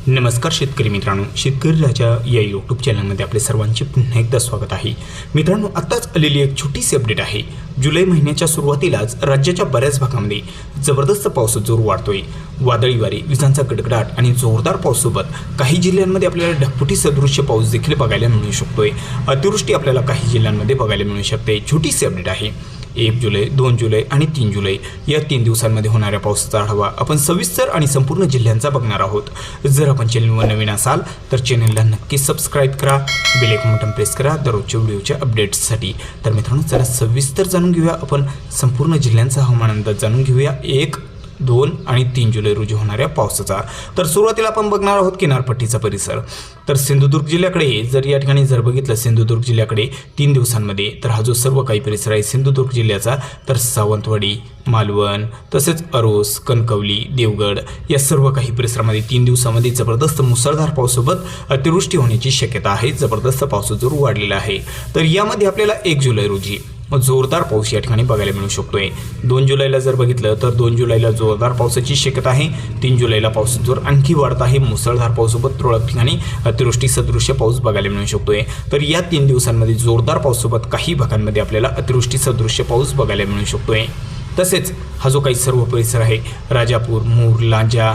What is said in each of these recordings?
नमस्कार शेतकरी मित्रांनो, शेतकरी राजा या यूट्यूब चॅनलमध्ये आपले सर्वांचे पुन्हा एकदा स्वागत आहे। मित्रांनो, आत्ताच आलेली एक छोटीशी अपडेट आहे। जुलै महिन्याच्या सुरुवातीलाच राज्याच्या बऱ्याच भागामध्ये जबरदस्त पाऊस जोर वाढतोय। वादळी वारे, विजांचा गडगडाट आणि जोरदार पावसासोबत काही जिल्ह्यांमध्ये आपल्याला ढगफुटी सदृश्य पाऊस देखील बघायला मिळू शकतोय। अतिवृष्टी आपल्याला काही जिल्ह्यांमध्ये बघायला मिळू शकते। छोटीशी अपडेट आहे। 1 जुलै, 2 जुलै आणि 3 जुलै या 3 दिवसांमध्ये होणाऱ्या पावसाचा आढावा आपण सविस्तर आणि संपूर्ण जिल्ह्यांचा बघणार आहोत। जर आपण चॅनलवर नवीन असाल तर चॅनलला नक्की सबस्क्राईब करा, बेल आयकॉन बटन प्रेस करा दररोजच्या व्हिडिओच्या अपडेट्ससाठी। तर मित्रांनो, चला सविस्तर जाणून घेऊया आपण संपूर्ण जिल्ह्यांचा हवामान अंदाज जाणून घेऊया 1, 2 आणि 3 जुलै रोजी होणाऱ्या पावसाचा। तर सुरुवातीला आपण बघणार आहोत किनारपट्टीचा परिसर। तर सिंधुदुर्ग जिल्ह्याकडे या ठिकाणी जर बघितलं सिंधुदुर्ग जिल्ह्याकडे 3 दिवसांमध्ये तर हा जो सर्व काही परिसर आहे सिंधुदुर्ग जिल्ह्याचा, तर सावंतवाडी, मालवण तसेच अरोस, कणकवली, देवगड या सर्व काही परिसरामध्ये 3 दिवसांमध्ये जबरदस्त मुसळधार पावसासोबत अतिवृष्टी होण्याची शक्यता आहे। जबरदस्त पावसाचा जोर वाढलेला आहे। तर यामध्ये आपल्याला 1 जुलै रोजी जोरदार पाऊस या ठिकाणी बघायला मिळू शकतोय। 2 जुलैला जर बघितलं तर 2 जुलैला जोरदार पावसाची शक्यता आहे। 3 जुलैला पावसाचा जोर आणखी वाढत आहे। मुसळधार पावसासोबत तुरळक ठिकाणी अतिवृष्टी सदृश्य पाऊस बघायला मिळू शकतोय। तर या 3 दिवसांमध्ये जोरदार पावसासोबत काही भागांमध्ये आपल्याला अतिवृष्टी सदृश्य पाऊस बघायला मिळू शकतोय। तसेच हा जो काही सर्व परिसर आहे राजापूर, मूर, लांजा,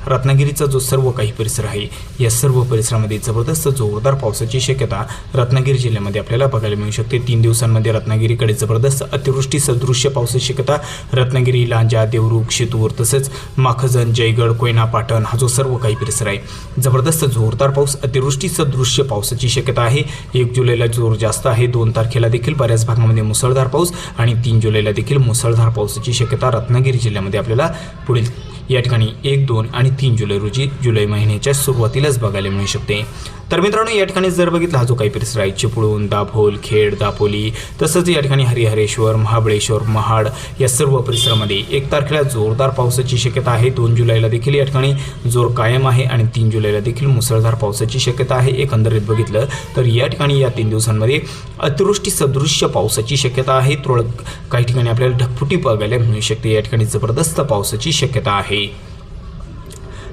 रत्नागिरीचा जो सर्व काही परिसर आहे या सर्व परिसरामध्ये जबरदस्त जोरदार पावसाची शक्यता रत्नागिरी जिल्ह्यामध्ये आपल्याला बघायला मिळू शकते। 3 दिवसांमध्ये रत्नागिरीकडे जबरदस्त अतिवृष्टी सदृश्य पावसाची शक्यता रत्नागिरी, लांजा, देवरुख, शितूर तसेच माखजन, जयगड, कोयना, पाटण हा जो सर्व काही परिसर आहे जबरदस्त जोरदार पाऊस अतिवृष्टी सदृश्य पावसाची शक्यता आहे। 1 जुलैला जोर जास्त आहे। 2 तारखेला देखील बऱ्याच भागामध्ये मुसळधार पाऊस आणि 3 जुलैला देखील मुसळधार पावसाची शक्यता रत्नागिरी जिल्ह्यामध्ये आपल्याला पुढील या ठिकाणी 1, 2 आणि 3 जुलै रोजी जुलै महिन्याच्या सुरुवातीलाच बघायला मिळू शकते। तर मित्रांनो, या ठिकाणी जर बघितलं हा जो काही परिसर आहे चिपळूण, दाभोल, खेड, दापोली तसंच या ठिकाणी हरिहरेश्वर, महाबळेश्वर, महाड या सर्व परिसरामध्ये 1 तारखेला जोरदार पावसाची शक्यता आहे। 2 जुलैला देखील या ठिकाणी जोर कायम आहे आणि 3 जुलैला देखील मुसळधार पावसाची शक्यता आहे। एकंदरीत बघितलं तर या ठिकाणी या 3 दिवसांमध्ये अतिवृष्टी सदृश्य पावसाची शक्यता आहे। तुरळक काही ठिकाणी आपल्याला ढगफुटी बघायला मिळू शकते। या ठिकाणी जबरदस्त पावसाची शक्यता आहे।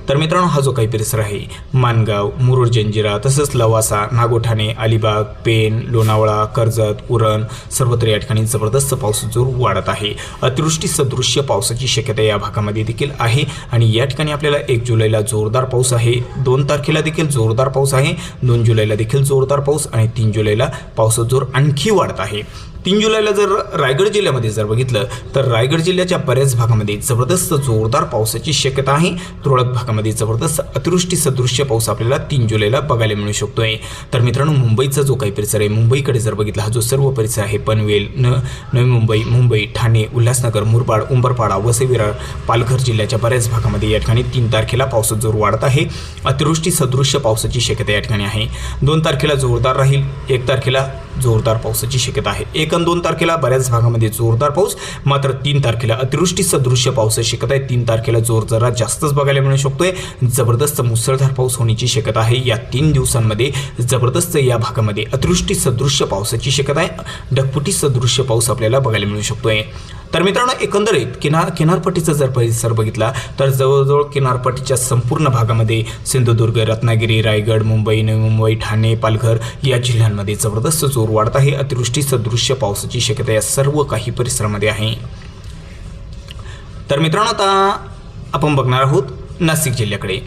तर मित्रांनो, हा जो काही परिसर आहे मानगाव, मुरुड, जंजिरा तसंच लवासा, नागोठाणे, अलिबाग, पेन, लोणावळा, कर्जत, उरण सर्वत्र या ठिकाणी जबरदस्त पाऊस जोर वाढत आहे। अतिवृष्टी सदृश्य पावसाची शक्यता या भागामध्ये देखील आहे आणि या ठिकाणी आपल्याला 1 जुलैला जोरदार पाऊस आहे। 2 तारखेला देखील जोरदार पाऊस आहे। 2 जुलैला देखील जोरदार पाऊस आणि 3 जुलैला पावसाचा जोर आणखी वाढत आहे। 3 जुलैला जर रायगड जिल्ह्यामध्ये जर बघितलं तर रायगड जिल्ह्याच्या बऱ्याच भागामध्ये जबरदस्त जोरदार पावसाची शक्यता आहे। तुरळक भागामध्ये जबरदस्त अतिवृष्टी सदृश्य पाऊस आपल्याला 3 जुलैला बघायला मिळू शकतोय। तर मित्रांनो, मुंबईचा जो काही परिसर आहे मुंबईकडे जर बघितला हा जो सर्व परिसर आहे पनवेल, नवी मुंबई, ठाणे, उल्हासनगर, मुरबाड, उंबरपाडा, वसई विरार, पालघर जिल्ह्याच्या बऱ्याच भागामध्ये या ठिकाणी 3 तारखेला पावसाचा जोर वाढत आहे। अतिवृष्टी सदृश्य पावसाची शक्यता या ठिकाणी आहे। 2 तारखेला जोरदार राहील। 1 तारखेला जोरदार पावसाची शक्यता आहे। 1 आणि 2 तारखेला बऱ्याच भागामध्ये जोरदार पाऊस, मात्र 3 तारखेला अतिवृष्टी सदृश्य पावसाची शक्यता आहे। 3 तारखेला जोर जरा जास्तच बघायला मिळू शकतोय। जबरदस्त मुसळधार पाऊस होण्याची शक्यता आहे। या 3 दिवसांमध्ये जबरदस्त या भागामध्ये अतिवृष्टी सदृश्य पावसाची शक्यता आहे। ढगफुटी सदृश्य पाऊस आपल्याला बघायला मिळू शकतोय। तर मित्रांनो, एकंदरीत किनारपट्टीचा जर परिसर बघितला तर जवळजवळ किनारपट्टीच्या संपूर्ण भागामध्ये सिंधुदुर्ग, रत्नागिरी, रायगड, मुंबई, नवी मुंबई, ठाणे, पालघर या जिल्ह्यांमध्ये जबरदस्त जोर वाढत आहे। अतिवृष्टी सदृश्य पावसाची शक्यता या सर्व काही परिसरामध्ये आहे। तर मित्रांनो, आता आपण बघणार आहोत नाशिक जिल्ह्याकडे।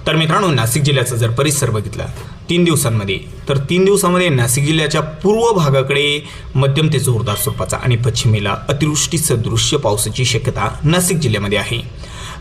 तर मित्रांनो, नाशिक जिल्ह्याचा जर परिसर बघितला 3 दिवसांमध्ये तर 3 दिवसांमध्ये नाशिक जिल्ह्याच्या पूर्व भागाकडे मध्यम ते जोरदार स्वरूपाचा आणि पश्चिमेला अतिवृष्टी सदृश्य पावसाची शक्यता नाशिक जिल्ह्यामध्ये आहे।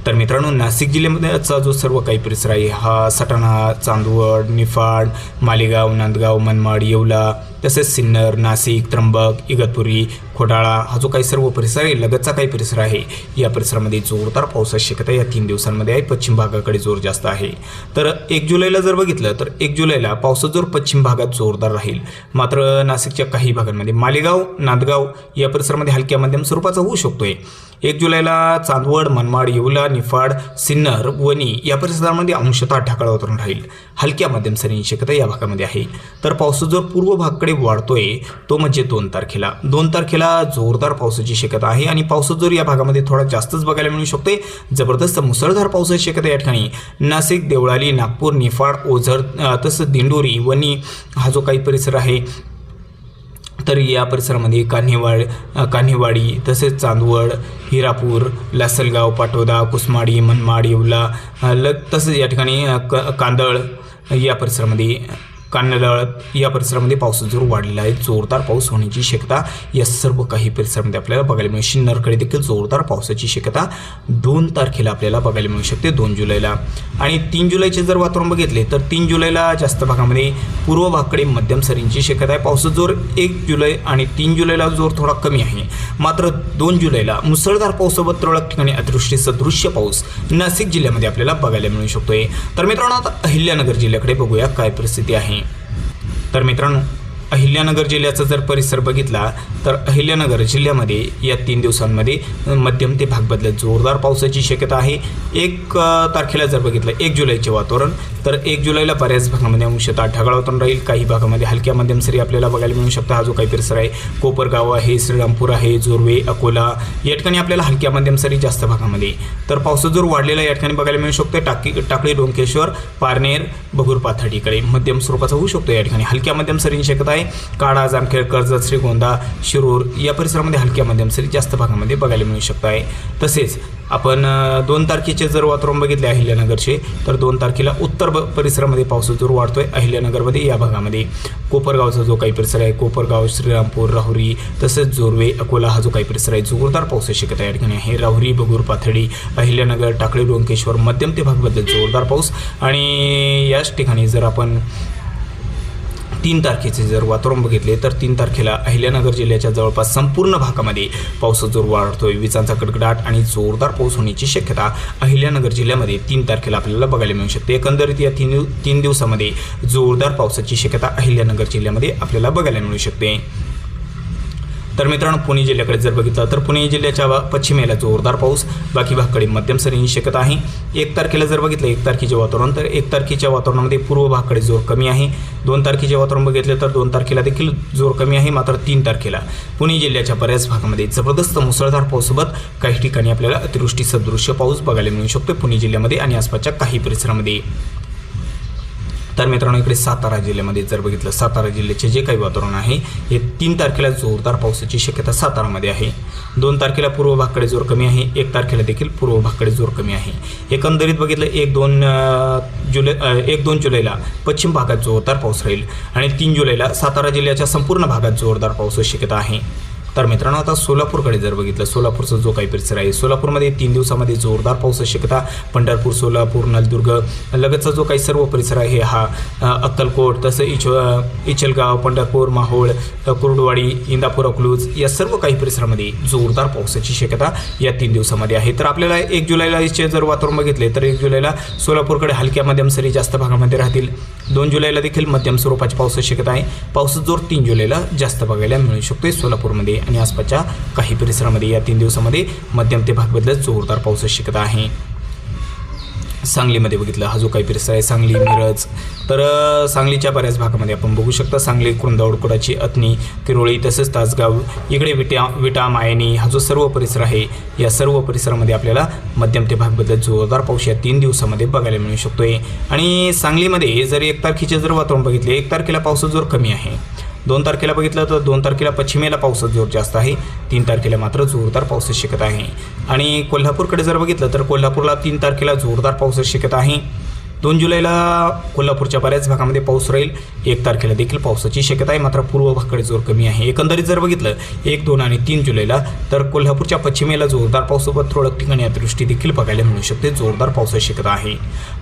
तर मित्रांनो, नाशिक जिल्ह्याचा जो सर्व काही परिसर आहे हा सटाणा, चांदवड, निफाड, मालेगाव, नांदगाव, मनमाड, येवला तसेच सिन्नर, नाशिक, त्र्यंबक, इगतपुरी, खोडाळा हा जो काही सर्व परिसर आहे लगतचा काही परिसर आहे या परिसरामध्ये जोरदार पावसाची शक्यता या 3 दिवसांमध्ये आहे। पश्चिम भागाकडे जोर जास्त आहे। तर 1 जुलैला जर बघितलं तर 1 जुलैला पावसाचा जोर पश्चिम भागात जोरदार राहील, मात्र नाशिकच्या काही भागांमध्ये मालेगाव, नांदगाव या परिसरामध्ये हलक्या मध्यम स्वरूपाचा होऊ शकतोय। 1 जुलैला चांदवड, मनमाड, येवला, निफाड, सिन्नर, वणी या परिसरामध्ये अंशतः ढगाळ वातावरण राहील। हलक्या मध्यम सरींची शक्यता या भागामध्ये आहे। तर पावसाचा जोर पूर्व भागाकडे वाढतोय तो म्हणजे 2 तारखेला आपल्याला जोरदार पावसाची शक्यता आहे आणि पावसाचा जोर या भागामध्ये थोडा जास्तच बघायला मिळू शकते. जबरदस्त मुसळधार पावसाची शक्यता या ठिकाणी नाशिक, देवळाली, नागपूर, निफाड, ओझर तसंच दिंडोरी, वणी हा जो काही परिसर आहे तर या परिसरामध्ये कान्हेवाडी तसेच चांदवड, हिरापूर, लासलगाव, पाटोदा, कुसमाडी, मनमाड, येवला तसेच या ठिकाणी कांदळ या परिसरामध्ये या परिसरामध्ये पावसाचा जोर वाढलेला आहे. जोरदार पाऊस होण्याची शक्यता या सर्व काही परिसरामध्ये आपल्याला बघायला मिळू. सिन्नरकडे देखील जोरदार पावसाची शक्यता 2 तारखेला आपल्याला बघायला मिळू शकते, 2 जुलैला. आणि 3 जुलैचे जर वातावरण बघितले तर 3 जुलैला जास्त भागामध्ये पूर्व भागाकडे मध्यम सरींची शक्यता आहे. पावसाचा जोर 1 जुलै आणि 3 जुलैला जोर थोडा कमी आहे. मात्र 2 जुलैला मुसळधार पावसासोबत तुरळक ठिकाणी अतिवृष्टी सदृश्य पाऊस नाशिक जिल्ह्यामध्ये आपल्याला बघायला मिळू शकतोय. तर मित्रांनो, आता अहिल्यानगर जिल्ह्याकडे बघूया काय परिस्थिती आहे. तर मित्रांनो, अहिल्यानगर जिल्ह्याचा जर परिसर बघितला तर अहिल्यानगर जिल्ह्यामध्ये या 3 दिवसांमध्ये मध्यम ते भाग बदलत जोरदार पावसाची शक्यता आहे. 1 तारखेला जर बघितलं 1 जुलैचे वातावरण तर 1 जुलैला बऱ्याच भागामध्ये अंशतः ढगाळ वातावरण राहील. काही भागामध्ये हलक्या मध्यम सरी आपल्याला बघायला मिळू शकता. हा जो काही परिसर आहे कोपरगाव आहे, श्रीरामपूर आहे, जोर्वे, अकोला या ठिकाणी आपल्याला हलक्या मध्यम सरी जास्त भागामध्ये. तर पावसाचा जोर वाढलेला या ठिकाणी बघायला मिळू शकतो. टाकळी, डोंकेश्वर, पारनेर, बगूर, पाथर्डीकडे मध्यम स्वरूपाचा होऊ शकतो. या ठिकाणी हलक्या मध्यम सरींची शक्यता आहे. काढा, जामखेड, कर्जत, श्रीगोंदा, शिरूर या परिसरामध्ये हलक्या मध्यम सरी जास्त भागामध्ये बघायला मिळू शकत आहे. तसेच आपण 2 तारखेचे जर वातावरण बघितले अहिल्यानगरचे तर 2 तारखेला उत्तर परिसरामध्ये पावसाचा जोर वाढतोय. अहिल्यानगरमध्ये या भागामध्ये कोपरगावचा जो काही परिसर आहे, कोपरगाव, श्रीरामपूर, राहुरी तसेच जोर्वे, अकोला हा जो काही परिसर आहे जोरदार पावसाची शक्यता या ठिकाणी आहे. राहुरी, बगूर, पाथर्डी, अहिल्यानगर, टाकळी, डोंकेश्वर मध्यम ते भाग बदलत जोरदार पाऊस. आणि याच ठिकाणी जर आपण 3 तारखेचे जर वातावरण बघितले तर 3 तारखेला अहिल्यानगर जिल्ह्याच्या जवळपास संपूर्ण भागामध्ये पावसाचा जोर वाढतोय. विजांचा कडकडाट आणि जोरदार पाऊस होण्याची शक्यता अहिल्यानगर जिल्ह्यामध्ये 3 तारखेला आपल्याला बघायला मिळू शकते. एकंदरीत या 3 दिवसामध्ये जोरदार पावसाची शक्यता अहिल्यानगर जिल्ह्यामध्ये आपल्याला बघायला मिळू शकते. तर मित्रांनो, पुणे जिल्ह्याकडे जर बघितलं तर पुणे जिल्ह्याच्या पश्चिमेला जोरदार पाऊस, बाकी भागाकडे मध्यम सरींची शक्यता आहे. 1 तारखेला जर बघितलं 1 तारखेचे वातावरण तर 1 तारखेच्या वातावरणामध्ये पूर्व भागाकडे जोर कमी आहे. 2 तारखेचे वातावरण बघितलं तर 2 तारखेला देखील जोर कमी आहे. मात्र 3 तारखेला पुणे जिल्ह्याच्या बऱ्याच भागामध्ये जबरदस्त मुसळधार पावसासोबत काही ठिकाणी आपल्याला अतिवृष्टी सदृश्य पाऊस बघायला मिळू शकतो पुणे जिल्ह्यामध्ये आणि आसपासच्या काही परिसरामध्ये. तर मित्रांनो, इकडे सातारा जिल्ह्यामध्ये जर बघितलं सातारा जिल्ह्याचे जे काही वातावरण आहे हे 3 तारखेला जोरदार पावसाची शक्यता सातारामध्ये आहे. 2 तारखेला पूर्व भागाकडे जोर कमी आहे. 1 तारखेला देखील पूर्व भागाकडे जोर कमी आहे. एकंदरीत बघितलं 1-2 जुलैला पश्चिम भागात जोरदार पाऊस राहील आणि 3 जुलैला सातारा जिल्ह्याच्या संपूर्ण भागात जोरदार पावसाची शक्यता आहे. तर मित्रांनो, आता सोलापूरकडे जर बघितलं सोलापूरचा जो काही परिसर आहे सोलापूरमध्ये 3 दिवसामध्ये जोरदार पावसाची शक्यता. पंढरपूर, सोलापूर, नलदुर्ग लगतचा जो काही सर्व परिसर आहे हा अक्कलकोट तसं इचलगाव, पंढरपूर, माहोळ, कुर्डवाडी, इंदापूर, अकलूज या सर्व काही परिसरामध्ये जोरदार पावसाची शक्यता या 3 दिवसामध्ये आहे. तर आपल्याला 1 जुलैला जर वातावरण बघितले तर 1 जुलैला सोलापूरकडे हलक्या मध्यम सरी जास्त भागामध्ये राहतील. 2 जुलैला देखील मध्यम स्वरूपाची पावसाची शक्यता आहे. पावसाचा जोर 3 जुलैला जास्त बघायला मिळू शकतो सोलापूरमध्ये आणि आसपासच्या काही परिसरामध्ये. या 3 दिवसामध्ये मध्यम ते भाग बदलत जोरदार पावसाची शक्यता आहे. सांगलीमध्ये बघितलं हा जो काही परिसर आहे सांगली, मिरज तर सांगलीच्या बऱ्याच भागामध्ये आपण बघू शकता. सांगली, कुरुंदवाड, कुडाची, अथणी, किरोळी तसेच तासगाव इकडे विटा, मायनी हा जो सर्व परिसर आहे या सर्व परिसरामध्ये आपल्याला मध्यम ते भाग बदलत जोरदार पाऊस या 3 दिवसामध्ये बघायला मिळू शकतोय. आणि सांगलीमध्ये जर 1 तारखेचे जर वातावरण बघितले 1 तारखेला पावसाचा जोर कमी आहे. 2 तारखेला बघितलं तर 2 तारखेला पश्चिमेला पावसाचा जोर जास्त आहे. 3 तारखेला मात्र जोरदार पावसाची शक्यता आहे. आणि कोल्हापूरकडे जर बघितलं तर कोल्हापूरला 3 तारखेला जोरदार पावसाची शक्यता आहे. 2 जुलैला कोल्हापूरच्या बऱ्याच भागामध्ये पाऊस राहील. 1 तारखेला देखील पावसाची शक्यता आहे. मात्र पूर्व भागाकडे जोर कमी आहे. एकंदरीत जर बघितलं 1, 2 आणि 3 जुलैला तर कोल्हापूरच्या पश्चिमेला जोरदार पावसासोबत तुरळक ठिकाणी अतिवृष्टी देखील बघायला मिळू शकते. जोरदार पावसाची शक्यता आहे.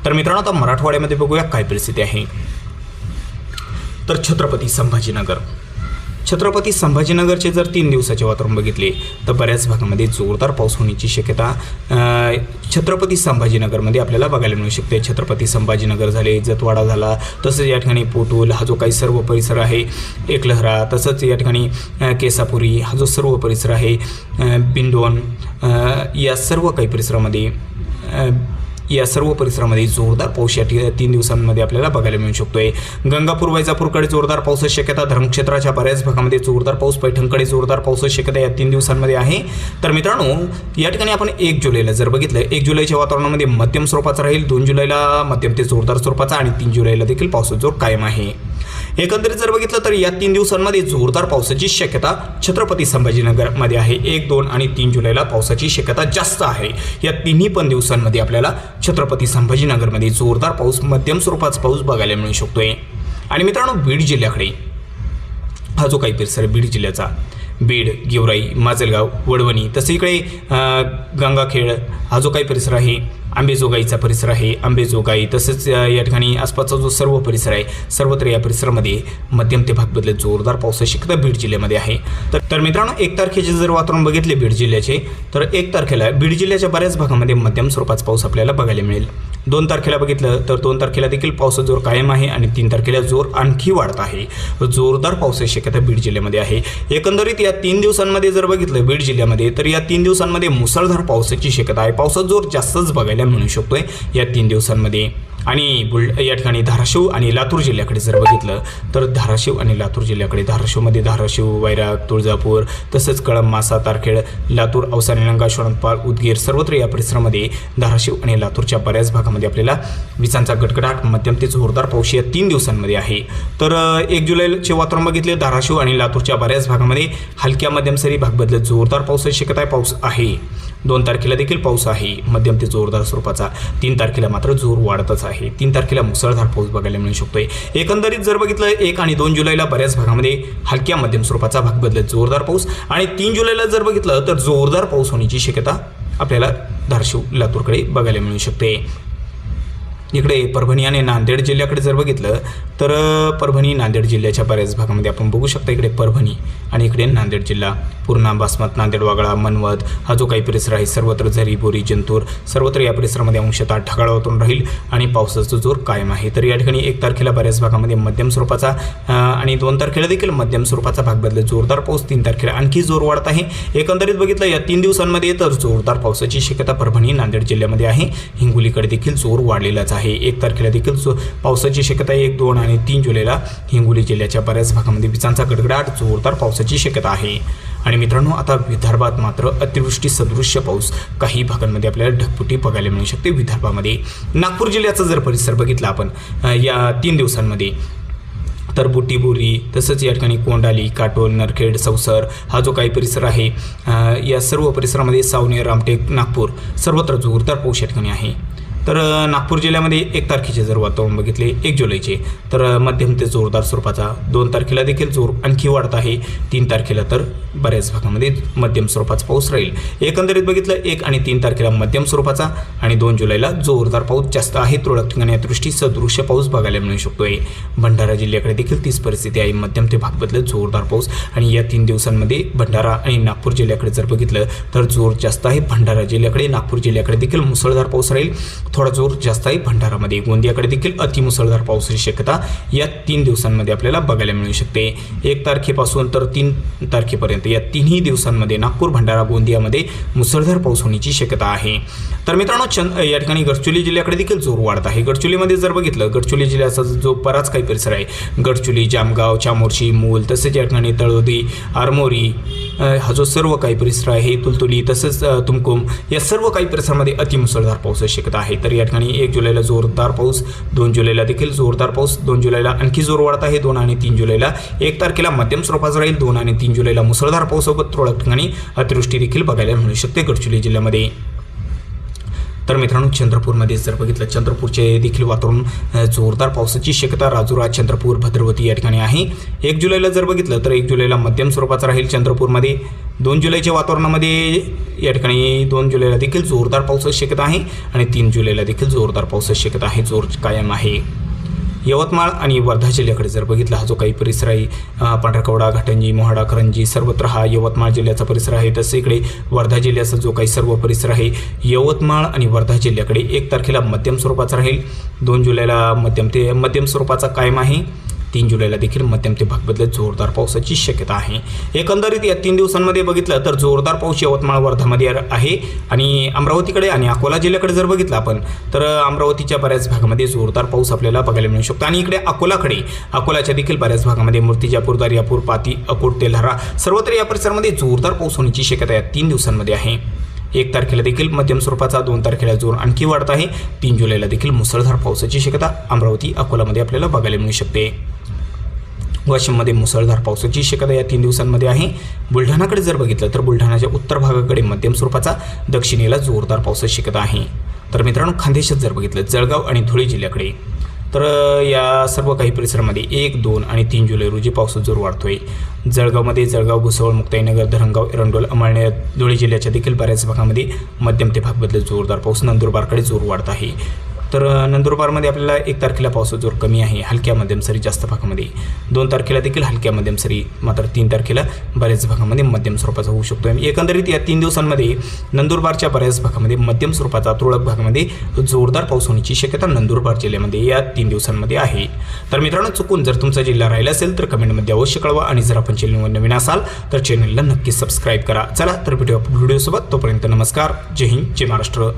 तर मित्रांनो, आता मराठवाड्यामध्ये बघूया काय परिस्थिती आहे. तर छत्रपती संभाजीनगरचे जर 3 दिवसाचे वातावरण बघितले तर बऱ्याच भागामध्ये जोरदार पाऊस होण्याची शक्यता छत्रपती संभाजीनगरमध्ये आपल्याला बघायला मिळू शकते. छत्रपती संभाजीनगर झाले, जतवाडा झाला तसंच या ठिकाणी पोटूल हा जो काही सर्व परिसर आहे, एकलहरा तसंच या ठिकाणी केसापुरी हा जो सर्व परिसर आहे, बिंडोन या सर्व काही परिसरामध्ये या सर्व परिसरामध्ये जोरदार पाऊस या 3 दिवसांमध्ये आपल्याला बघायला मिळू शकतोय। गंगापूर वैजापूरकडे जोरदार पावसाची शक्यता, धर्मक्षेत्राच्या बऱ्याच भागामध्ये जोरदार पाऊस, पैठणकडे जोरदार पावसाची शक्यता या 3 दिवसांमध्ये आहे। तर मित्रांनो या ठिकाणी आपण 1 जुलैला जर बघितलं, 1 जुलैच्या वातावरणामध्ये मध्यम स्वरूपाचा राहील, 2 जुलैला मध्यम ते जोरदार स्वरूपाचा आणि 3 जुलैला देखील पावसाचा जोर कायम आहे। एकंदरीत जर बघितलं तर या 3 दिवसांमध्ये जोरदार पावसाची शक्यता छत्रपती संभाजीनगरमध्ये आहे। 1, 2 आणि 3 जुलैला पावसाची शक्यता जास्त आहे। या तिन्ही पण दिवसांमध्ये आपल्याला छत्रपती संभाजीनगरमध्ये जोरदार पाऊस, मध्यम स्वरूपाचा पाऊस बघायला मिळू शकतोय। आणि मित्रांनो बीड जिल्ह्याकडे हा जो काही परिसर आहे बीड जिल्ह्याचा, बीड, गेवराई, माजलगाव, वडवणी, तसे इकडे गंगाखेड हा जो काही परिसर आहे, आंबेजोगाईचा परिसर आहे, आंबेजोगाई, तसेच या ठिकाणी आसपासचा जो सर्व परिसर आहे, सर्वत्र या परिसरामध्ये मध्यम ते भाग बदलत जोरदार पावसाची शक्यता बीड जिल्ह्यामध्ये आहे। तर मित्रांनो 1 तारखेचे जर वातावरण बघितले बीड जिल्ह्याचे, तर 1 तारखेला बीड जिल्ह्याच्या बऱ्याच भागामध्ये मध्यम स्वरूपाचा पाऊस आपल्याला बघायला मिळेल। 2 तारखेला बघितलं तर 2 तारखेला देखील पावसाचा जोर कायम आहे आणि 3 तारखेला जोर आणखी वाढत आहे। जोरदार पावसाची शक्यता बीड जिल्ह्यामध्ये आहे। एकंदरीत या 3 दिवसांमध्ये जर बघितलं बीड जिल्ह्यामध्ये, तर या 3 दिवसांमध्ये मुसळधार पावसाची शक्यता आहे। पावसाचा जोर जास्तच बघायला मिळू शकतोय या 3 दिवसांमध्ये। आणि या ठिकाणी धाराशिव आणि लातूर जिल्ह्याकडे जर बघितलं तर धाराशिव आणि लातूर जिल्ह्याकडे, धाराशिवमध्ये धाराशिव, वैराग, तुळजापूर, तसंच कळंब, मासा, तारखेड, लातूर, औसा, निलंगा, शोणतपाळ, उदगीर, सर्वत्र या परिसरामध्ये धाराशिव आणि लातूरच्या बऱ्याच भागामध्ये आपल्याला विजांचा गडगडाट, मध्यम ते जोरदार पाऊस या 3 दिवसांमध्ये आहे। तर 1 जुलैचे वातावरण बघितले, धाराशिव आणि लातूरच्या बऱ्याच भागामध्ये हलक्या मध्यम सरी भाग बदलत जोरदार पावसाची शक्यता आहे, पाऊस आहे। 2 तारखेला देखील पाऊस आहे मध्यम ते जोरदार स्वरूपाचा। 3 तारखेला मात्र जोर वाढतच आहे। 3 तारखेला मुसळधार पाऊस बघायला मिळू शकतोय। एकंदरीत जर बघितलं 1 आणि 2 जुलैला बऱ्याच भागामध्ये हलक्या मध्यम स्वरूपाचा भाग बदलत जोरदार पाऊस, आणि 3 जुलैला जर बघितलं तर जोरदार पाऊस होण्याची शक्यता आपल्याला धाराशिव, लातूरकडे बघायला मिळू शकते। इकडे परभणी आणि नांदेड जिल्ह्याकडे जर बघितलं तर परभणी, नांदेड जिल्ह्याच्या बऱ्याच भागामध्ये आपण बघू शकता, इकडे परभणी आणि इकडे नांदेड जिल्हा, पूर्णा, बासमत, नांदेड, वागळा, मनवत हा जो काही परिसर आहे, सर्वत्र झरी, बोरी, जंतूर, सर्वत्र या परिसरामध्ये अंशतः ढगाळ वातावरण राहील आणि पावसाचा जोर कायम आहे। तर या ठिकाणी 1 तारखेला बऱ्याच भागामध्ये मध्यम स्वरूपाचा आणि 2 तारखेला देखील मध्यम स्वरूपाचा भाग बदलत जोरदार पाऊस, 3 तारखेला आणखी जोर वाढत आहे। एकंदरीत बघितलं या 3 दिवसांमध्ये तर जोरदार पावसाची शक्यता परभणी, नांदेड जिल्ह्यामध्ये आहे। हिंगोलीकडे देखील जोर वाढलेलाच आहे। 1 तारखेला देखील पावसाची शक्यता 1, 2 आणि 3 जुलैला हिंगोली जिल्ह्याच्या बऱ्याच भागामध्ये विजांचा गडगडाट, जोरदार पावसाची शक्यता आहे। आणि मित्रांनो आता विदर्भात मात्र अतिवृष्टी सदृश्य पाऊस काही भागांमध्ये आपल्याला ढगफुटी बघायला मिळू शकते। विदर्भामध्ये नागपूर जिल्ह्याचा जर परिसर बघितला आपण या 3 दिवसांमध्ये, तर बुटीबोरी, तसंच या ठिकाणी कोंडाली, काटोल, नरखेड, सौसर हा जो काही परिसर आहे, या सर्व परिसरामध्ये सावनेर, रामटेक, नागपूर सर्वत्र जोरदार पाऊस या ठिकाणी आहे। तर नागपूर जिल्ह्यामध्ये 1 तारखेचे जर वातावरण बघितले 1 जुलैचे, तर मध्यम ते जोरदार स्वरूपाचा, 2 तारखेला देखील जोर आणखी वाढत आहे, 3 तारखेला तर बऱ्याच भागामध्ये मध्यम स्वरूपाचा पाऊस राहील। एकंदरीत बघितलं 1 आणि 3 तारखेला मध्यम स्वरूपाचा आणि 2 जुलैला जोरदार पाऊस जास्त आहे। तुरळक ठिकाणी अतिवृष्टी सदृश्य पाऊस बघायला मिळू शकतोय। भंडारा जिल्ह्याकडे देखील तीच परिस्थिती आहे, मध्यम ते भाग बदलत जोरदार पाऊस, आणि या 3 दिवसांमध्ये भंडारा आणि नागपूर जिल्ह्याकडे जर बघितलं तर जोर जास्त आहे। भंडारा जिल्ह्याकडे, नागपूर जिल्ह्याकडे देखील मुसळधार पाऊस राहील, थोडा जोर जास्त आहे। भंडारामध्ये, गोंदियाकडे देखील अतिमुसळधार पावसाची शक्यता या 3 दिवसांमध्ये आपल्याला बघायला मिळू शकते। 1 तारखेपासून तर 3 तारखेपर्यंत या तिन्ही दिवसांमध्ये नागपूर, भंडारा, गोंदियामध्ये मुसळधार पाऊस होण्याची शक्यता आहे। तर मित्रांनो या ठिकाणी गडचिरोली जिल्ह्याकडे देखील जोर वाढत आहे। गडचिरोलीमध्ये जर बघितलं, गडचिरोली जिल्ह्याचा जो बराच काही परिसर आहे, गडचिरोली, जामगाव, चामोर्शी, मूल, तसेच या ठिकाणी तळोदी, आरमोरी हा जो सर्व काही परिसर आहे, तुलतुली, तसेच तुमकुम, या सर्व काही परिसरामध्ये अतिमुसळधार पावसाची शक्यता आहे। तर या ठिकाणी 1 जुलैला जोरदार पाऊस, 2 जुलैला देखील जोरदार पाऊस, 2 जुलैला आणखी जोर वाढत आहे, 2 आणि 3 जुलैला। 1 तारखेला मध्यम स्वरूपाचा राहील, 2 आणि 3 जुलैला मुसळधार पावसासोबत तुरळक ठिकाणी अतिवृष्टी देखील बघायला मिळू शकते गडचिरोली जिल्ह्यामध्ये। तर मित्रांनो चंद्रपूरमध्ये जर बघितलं, चंद्रपूरचे देखील वातावरण जोरदार पावसाची शक्यता राजुरा, चंद्रपूर, भद्रावती या ठिकाणी आहे। 1 जुलैला जर बघितलं तर 1 जुलैला मध्यम स्वरूपाचा राहील चंद्रपूरमध्ये। 2 जुलैच्या वातावरणामध्ये या ठिकाणी 2 जुलैला देखील जोरदार पावसाची शक्यता आहे आणि 3 जुलैला देखील जोरदार पावसाची शक्यता आहे, जोर कायम आहे। यवतमाळ आणि वर्धा जिल्ह्याकडे जर बघितलं, हा जो काही परिसर आहे, पांढरकवडा, घाटंजी, मोहाडा, करंजी, सर्वत्र हा यवतमाळ जिल्ह्याचा परिसर आहे। तसे इकडे वर्धा जिल्ह्याचा जो काही सर्व परिसर आहे, यवतमाळ आणि वर्धा जिल्ह्याकडे 1 तारखेला मध्यम स्वरूपाचा राहील, 2 जुलैला मध्यम स्वरूपाचा कायम आहे, 3 जुलैला देखील मध्यम ते भाग बदलत जोरदार पावसाची शक्यता आहे. एकंदरीत या 3 दिवसांमध्ये बघितलं तर जोरदार पाऊस यवतमाळ वर्धामध्ये आहे आणि अमरावतीकडे आणि अकोला जिल्ह्याकडे जर बघितलं आपण तर अमरावतीच्या बऱ्याच भागामध्ये जोरदार पाऊस आपल्याला बघायला मिळू शकतो. आणि इकडे अकोलाच्या देखील बऱ्याच भागामध्ये मूर्तिजापूर, दर्यापूर, पाती, अकोट, तेल्हारा सर्वत्र या परिसरामध्ये जोरदार पाऊस होण्याची शक्यता या 3 दिवसांमध्ये आहे. 1 तारखेला देखील मध्यम स्वरूपाचा, 2 तारखेला जोर आणखी वाढत आहे. 3 जुलैला देखील मुसळधार पावसाची शक्यता अमरावती, अकोलामध्ये आपल्याला बघायला मिळू शकते. वाशिममध्ये मुसळधार पावसाची शक्यता या 3 दिवसांमध्ये आहे. बुलढाणाकडे जर बघितलं तर बुलढाणाच्या उत्तर भागाकडे मध्यम स्वरूपाचा, दक्षिणेला जोरदार पावसाची शक्यता आहे. तर मित्रांनो, खानदेशात जर बघितलं जळगाव आणि धुळे जिल्ह्याकडे तर या सर्व काही परिसरामध्ये 1, 2 आणि 3 जुलै रोजी पावसाचा जोर वाढतोय. जळगावमध्ये जळगाव, भुसावळ, मुक्ताईनगर, धरणगाव, एरंडोल, अमळनेर, धुळे जिल्ह्याच्या देखील बऱ्याच भागामध्ये मध्यम ते भाग बदलत जोरदार पाऊस. नंदुरबारकडे जोर वाढत आहे. तर नंदुरबारमध्ये आपल्याला 1 तारखेला पावसाचा जोर कमी आहे, हलक्या मध्यम सरी जास्त भागामध्ये. 2 तारखेला देखील हलक्या मध्यम सरी, मात्र 3 तारखेला बऱ्याच भागामध्ये मध्यम स्वरूपाचा होऊ शकतो. एकंदरीत या 3 दिवसांमध्ये नंदुरबारच्या बऱ्याच भागामध्ये मध्यम स्वरूपाचा, तुरळक भागामध्ये जोरदार पाऊस होण्याची शक्यता नंदुरबार जिल्ह्यामध्ये या 3 दिवसांमध्ये आहे. तर मित्रांनो, चुकून जर तुमचा जिल्हा राहिला असेल तर कमेंटमध्ये अवश्य कळवा आणि जर आपण चॅनलवर नवीन असाल तर चॅनलला नक्की सबस्क्राईब करा. चला तर भेटूया व्हिडिओसोबत. तोपर्यंत नमस्कार, जय हिंद, जय महाराष्ट्र.